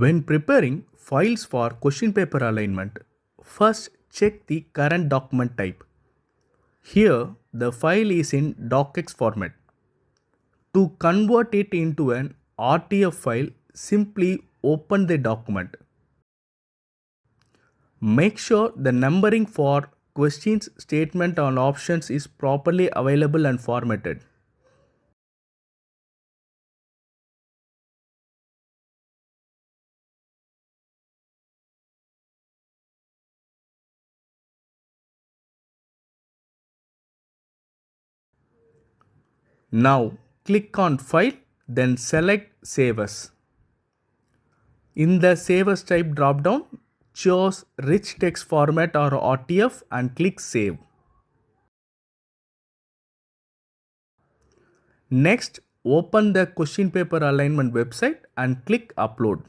When preparing files for question paper alignment, first check the current document type. Here, the file is in DOCX format. To convert it into an RTF file, simply open the document. Make sure the numbering for questions, statement and options is properly available and formatted. Now click on File, then select Save As. In the Save As type drop-down, choose Rich Text Format or RTF and click Save. Next, open the question paper alignment website and click Upload.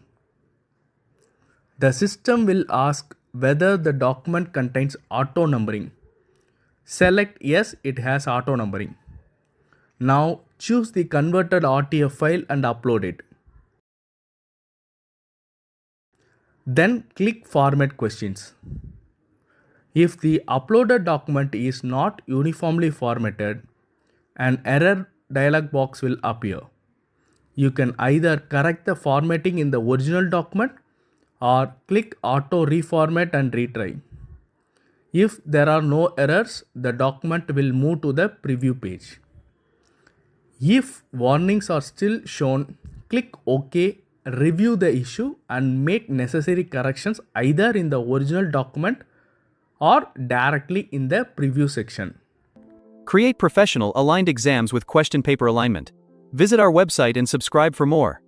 The system will ask whether the document contains auto numbering. Select Yes, it has auto numbering. Now choose the converted RTF file and upload it. Then click Format Questions. If the uploaded document is not uniformly formatted, an error dialog box will appear. You can either correct the formatting in the original document or click Auto Reformat and retry. If there are no errors, the document will move to the preview page. If warnings are still shown, click OK, review the issue and make necessary corrections either in the original document or directly in the preview section. Create professional aligned exams with question paper alignment. Visit our website and subscribe for more.